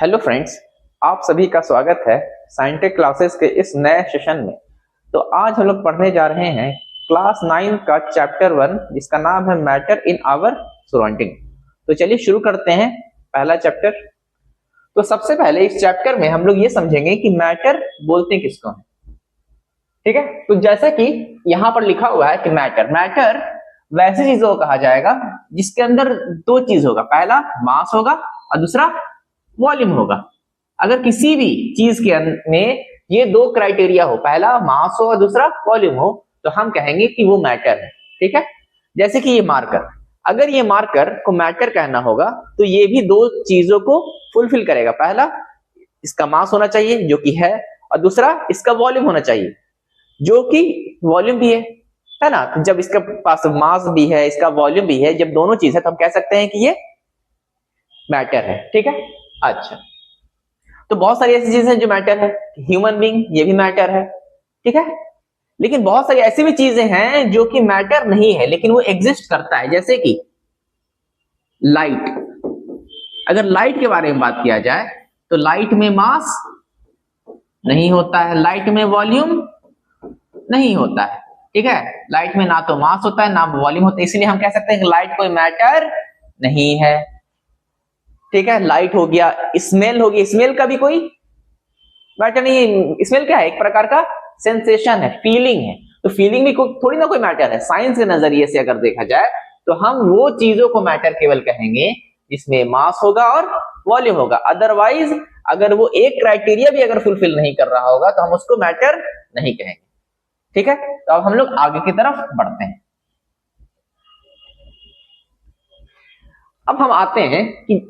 Hello friends, आप सभी का स्वागत है साइंटेक क्लासेस के इस नए सेशन में। तो आज हम लोग पढ़ने जा रहे हैं क्लास 9 का चैप्टर 1 जिसका नाम है मैटर इन आवर सराउंडिंग। तो चलिए शुरू करते हैं पहला चैप्टर। तो सबसे पहले इस चैप्टर में हम लोग ये समझेंगे कि मैटर बोलते किसको हैं। ठीक है, तो जैसा कि यहाँ पर लिखा हुआ है कि मैटर वैसी चीजों को कहा जाएगा जिसके अंदर दो चीज होगा, पहला मास होगा और दूसरा वॉल्यूम होगा। अगर किसी भी चीज के में ये दो क्राइटेरिया हो, पहला मास हो और दूसरा वॉल्यूम हो, तो हम कहेंगे कि वो मैटर है। ठीक है, जैसे कि ये मार्कर, अगर ये मार्कर को मैटर कहना होगा तो ये भी दो चीजों को फुलफिल करेगा। पहला इसका मास होना चाहिए जो कि है, और दूसरा इसका वॉल्यूम होना चाहिए जो कि वॉल्यूम भी है ना। तो जब इसके पास मास भी है, इसका वॉल्यूम भी है, जब दोनों चीज है तो हम कह सकते हैं कि ये मैटर है। ठीक है, अच्छा, तो बहुत सारी ऐसी चीजें हैं जो मैटर है। ह्यूमन बीइंग ये भी मैटर है। ठीक है, लेकिन बहुत सारी ऐसी भी चीजें हैं जो कि मैटर नहीं है लेकिन वो एग्जिस्ट करता है, जैसे कि लाइट। अगर लाइट के बारे में बात किया जाए तो लाइट में मास नहीं होता है, लाइट में वॉल्यूम नहीं होता है। ठीक है, लाइट में ना तो मास होता है ना वॉल्यूम होता है, इसलिए हम कह सकते हैं कि लाइट कोई मैटर नहीं है। ठीक है, लाइट हो गया, स्मेल होगी, स्मेल का भी कोई मैटर नहीं है। स्मेल क्या है? एक प्रकार का सेंसेशन है, फीलिंग है। तो फीलिंग भी थोड़ी ना कोई मैटर है। साइंस के नजरिए से अगर देखा जाए तो हम वो चीजों को मैटर केवल कहेंगे जिसमें मास होगा और वॉल्यूम होगा। अदरवाइज अगर वो एक क्राइटेरिया भी अगर फुलफिल नहीं कर रहा होगा तो हम उसको मैटर नहीं कहेंगे। ठीक है, तो अब हम लोग आगे की तरफ बढ़ते हैं। अब हम आते हैं कि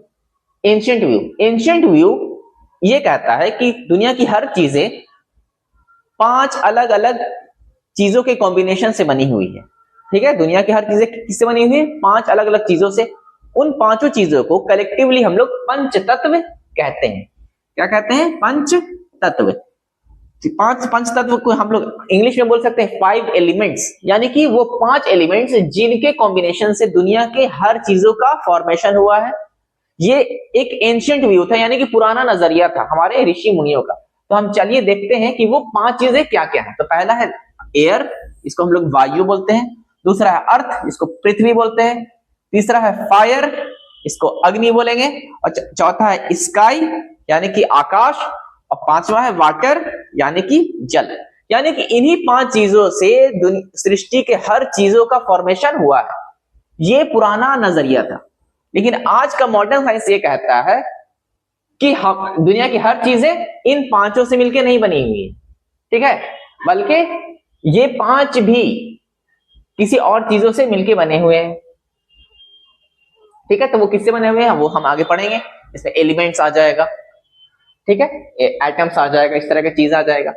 एंशिएंट व्यू ये कहता है कि दुनिया की हर चीजें 5 अलग अलग चीजों के कॉम्बिनेशन से बनी हुई है। ठीक है, दुनिया की हर चीजें किससे बनी हुई है? 5 अलग अलग चीजों से। उन पांचों चीजों को कलेक्टिवली हम लोग पंच तत्व कहते हैं। क्या कहते हैं? पंच तत्व। पंच तत्व को हम लोग इंग्लिश में बोल सकते हैं 5 एलिमेंट्स, यानी कि वो 5 एलिमेंट्स जिनके कॉम्बिनेशन से दुनिया के हर चीजों का फॉर्मेशन हुआ है। ये एक एंशिएंट व्यू था, यानी कि पुराना नजरिया था हमारे ऋषि मुनियों का। तो हम चलिए देखते हैं कि वो 5 चीजें क्या क्या है। तो पहला है एयर, इसको हम लोग वायु बोलते हैं। दूसरा है अर्थ, इसको पृथ्वी बोलते हैं। तीसरा है फायर, इसको अग्नि बोलेंगे। और चौथा है स्काई यानी कि आकाश। और पांचवा है वाटर यानी कि जल। यानी कि इन्हीं 5 चीजों से सृष्टि के हर चीजों का फॉर्मेशन हुआ है। ये पुराना नजरिया था, लेकिन आज का मॉडर्न साइंस ये कहता है कि हम दुनिया की हर चीजें इन 5 से मिलकर नहीं बनी हुई है। ठीक है, बल्कि ये 5 भी किसी और चीजों से मिलकर बने हुए हैं। ठीक है, तो वो किससे बने हुए हैं वो हम आगे पढ़ेंगे। इसमें एलिमेंट्स आ जाएगा, ठीक है, एटम्स आ जाएगा, इस तरह की चीज आ जाएगा।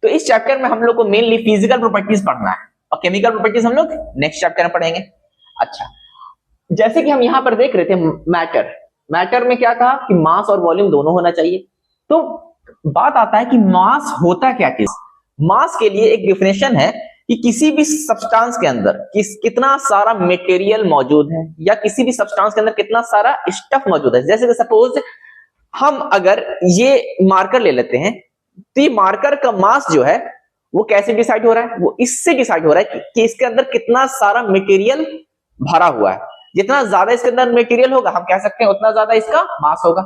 तो इस चैप्टर में हम लोग को मेनली फिजिकल प्रॉपर्टीज पढ़ना है और केमिकल प्रॉपर्टीज हम लोग नेक्स्ट चैप्टर में पढ़ेंगे। अच्छा, जैसे कि हम यहां पर देख रहे थे मैटर में क्या कहा कि मास और वॉल्यूम दोनों होना चाहिए। तो बात आता है कि मास होता क्या चीज। मास के लिए एक डिफिनेशन है कि किसी भी सब्सटेंस के अंदर कितना सारा मटेरियल मौजूद है, या किसी भी सब्सटेंस के अंदर कितना सारा स्टफ मौजूद है। जैसे कि सपोज हम अगर ये मार्कर ले लेते हैं तो ये मार्कर का मास जो है वो कैसे डिसाइड हो रहा है? वो इससे डिसाइड हो रहा है कि इसके अंदर कितना सारा मटेरियल भरा हुआ है। जितना ज्यादा इसके अंदर मटेरियल होगा हम कह सकते हैं उतना ज्यादा इसका मास होगा।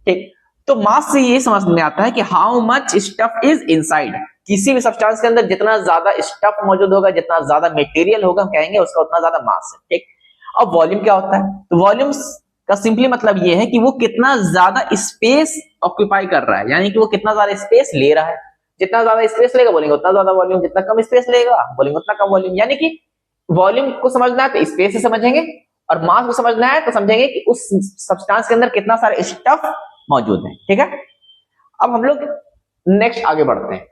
ठीक, तो मास से ये समझ में आता है कि how much stuff is inside. किसी भी सब्सटेंस के अंदर जितना ज्यादा स्टफ मौजूद होगा, जितना ज्यादा मटेरियल होगा, हम कहेंगे उसका उतना ज्यादा मास है। ठीक, अब वॉल्यूम क्या होता है? तो वॉल्यूम का सिंपली मतलब ये है कि वो कितना ज्यादा स्पेस ऑक्यूपाई कर रहा है, यानी कि वो कितना ज्यादा स्पेस ले रहा है। जितना ज्यादा स्पेस लेगा बोलेंगे उतना ज्यादा वॉल्यूम, जितना कम स्पेस लेगा बोलेंगे उतना कम वॉल्यूम। यानी कि वॉल्यूम को समझना है तो स्पेस से समझेंगे, और मास को समझना है तो समझेंगे कि उस सब्सटेंस के अंदर कितना सारा स्टफ मौजूद है। ठीक है, अब हम लोग नेक्स्ट आगे बढ़ते हैं।